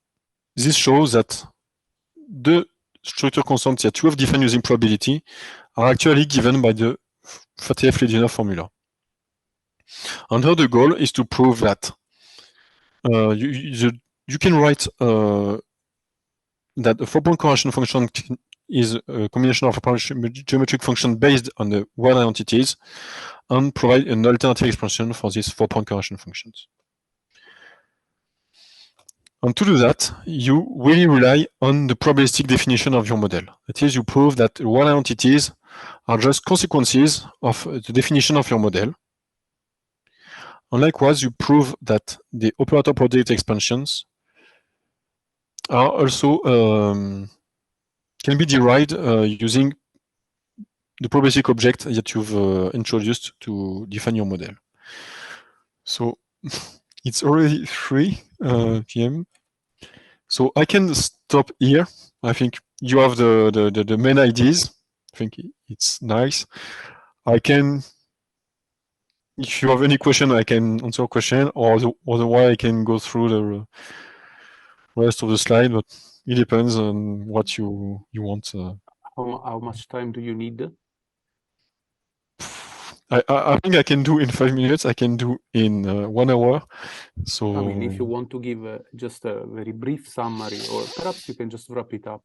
this shows that the structure constants that you have defined using probability are actually given by the EPFL formula. And here the goal is to prove that you can write that a 4-point correlation function is a combination of a geometric function based on the wild identities and provide an alternative expression for these 4-point correlation functions. And to do that, you really rely on the probabilistic definition of your model. That is, you prove that wild identities are just consequences of the definition of your model. And likewise, you prove that the operator product expansions are also can be derived using the probabilistic object that you've introduced to define your model. So it's already 3 p.m. So I can stop here. I think you have the main ideas. I think it's nice. I can, if you have any question, I can answer a question, or otherwise I can go through the rest of the slide, but it depends on what you want. How much time do you need? I think I can do in 5 minutes. I can do in 1 hour. So I mean, if you want to give just a very brief summary, or perhaps you can just wrap it up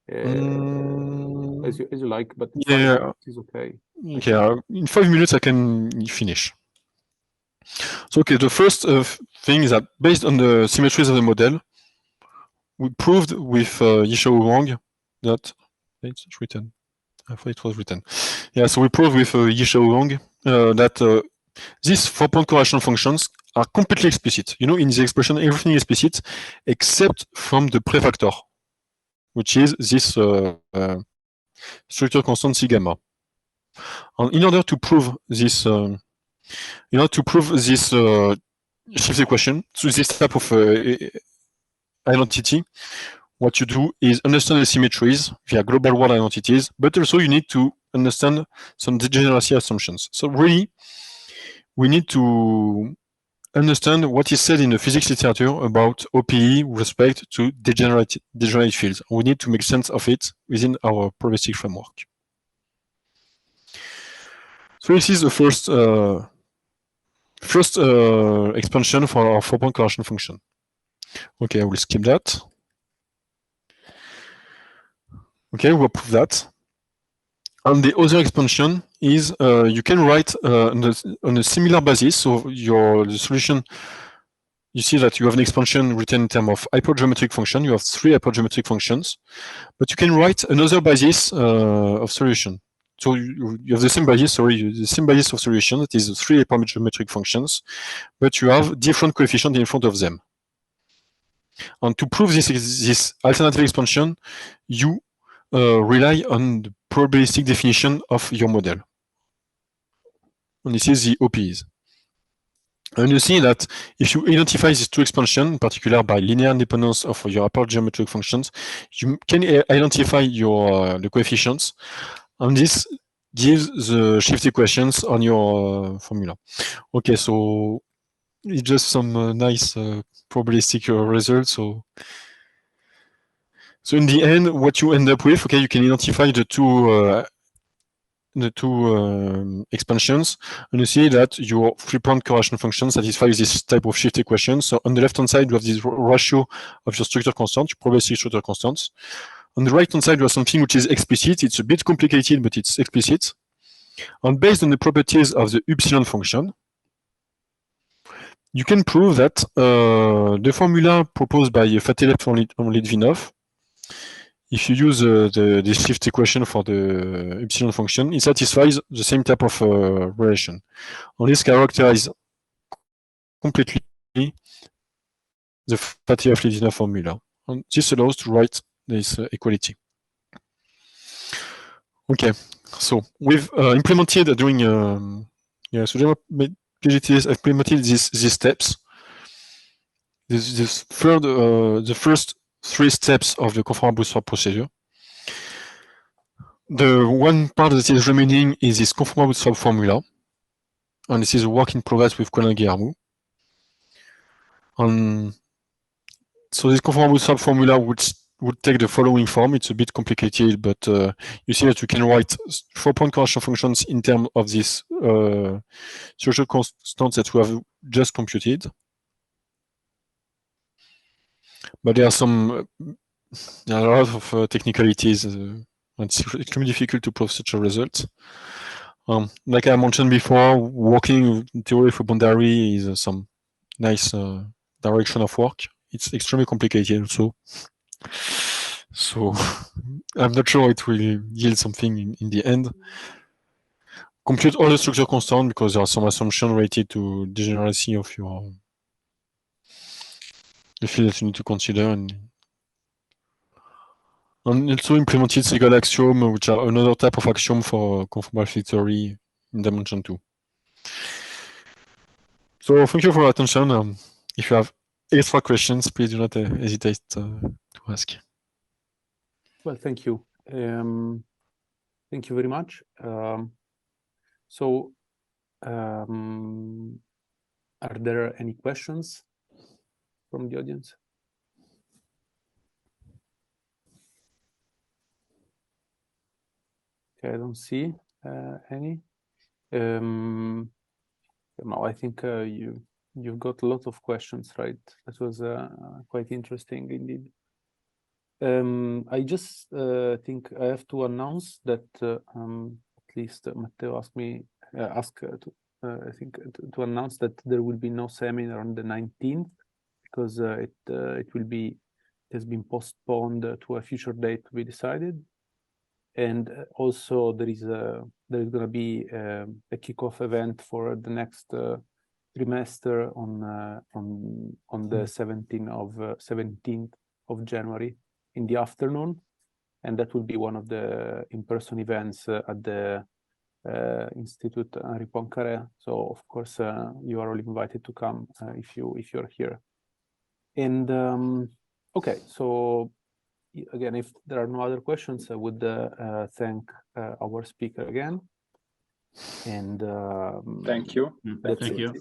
as you like. But yeah, 5 minutes is okay. Okay, in 5 minutes I can finish. So okay, the first thing is that based on the symmetries of the model, we proved with Yishao Wang that it's written. I thought it was written. Yeah, so we proved with Yishao Wang that these 4-point correlation functions are completely explicit. You know, in the expression, everything is explicit except from the prefactor, which is this structure constant C gamma. And in order to prove this, shift equation, so this type of identity, what you do is understand the symmetries via global world identities, but also you need to understand some degeneracy assumptions. So really, we need to understand what is said in the physics literature about OPE with respect to degenerate fields. We need to make sense of it within our probabilistic framework. So this is the first expansion for our 4-point correlation function. Okay, I will skip that. Okay, we'll prove that. And the other expansion is you can write on a similar basis. So the solution, you see that you have an expansion written in terms of hypergeometric function. You have 3 hypergeometric functions, but you can write another basis of solution. So you have the same basis, the same basis of solution. That is 3 hypergeometric functions, but you have different coefficients in front of them. And to prove this alternative expansion, you rely on the probabilistic definition of your model. And this is the OPEs. And you see that if you identify these 2 expansions, in particular by linear independence of your hypergeometric functions, you can identify the coefficients. And this gives the shift equations on your formula. Okay, so it's just some nice probabilistic results. So in the end, what you end up with, okay, you can identify the two expansions, and you see that your three-point correlation function satisfies this type of shift equation. So on the left-hand side, you have this ratio of your structure constant, your probabilistic structure constants. On the right-hand side, you have something which is explicit. It's a bit complicated, but it's explicit. And based on the properties of the epsilon function, you can prove that the formula proposed by Fatelep and Litvinov, if you use the shift equation for the epsilon function, it satisfies the same type of relation. And this characterizes completely the Fatelep-Litvinov formula. And this allows to write this equality. Okay, so we've implemented during so PGTs implemented these steps. The first 3 steps of the conformal bootstrap procedure. The one part that is remaining is this conformal bootstrap formula, and this is a work in progress with Colin Guillermo. So this conformal bootstrap formula would take the following form. It's a bit complicated, but you see that you can write 4-point correlation functions in terms of this structure constants that we have just computed. But there are a lot of technicalities. It's extremely difficult to prove such a result. Like I mentioned before, working in theory for boundary is some nice direction of work. It's extremely complicated also. So I'm not sure it will yield something in the end. Compute all the structure constant because there are some assumptions related to degeneracy of the field that you need to consider, and also implemented Segal axiom, which are another type of axiom for conformal field theory in dimension 2. So thank you for your attention. If you have extra questions, please do not hesitate to ask. Well, thank you. Thank you very much. Are there any questions from the audience? Okay, I don't see any. I think you've got a lot of questions, right? That was quite interesting indeed. I just think I have to announce that at least Matteo asked me I think to announce that there will be no seminar on the 19th because it has been postponed to a future date to be decided, and also there is going to be a kickoff event for the next trimester on the 17th of January in the afternoon, and that will be one of the in-person events at the Institute Henri Poincaré. So of course you are all invited to come if you're here. And okay, so again, if there are no other questions, I would thank our speaker again. And thank you. Thank you.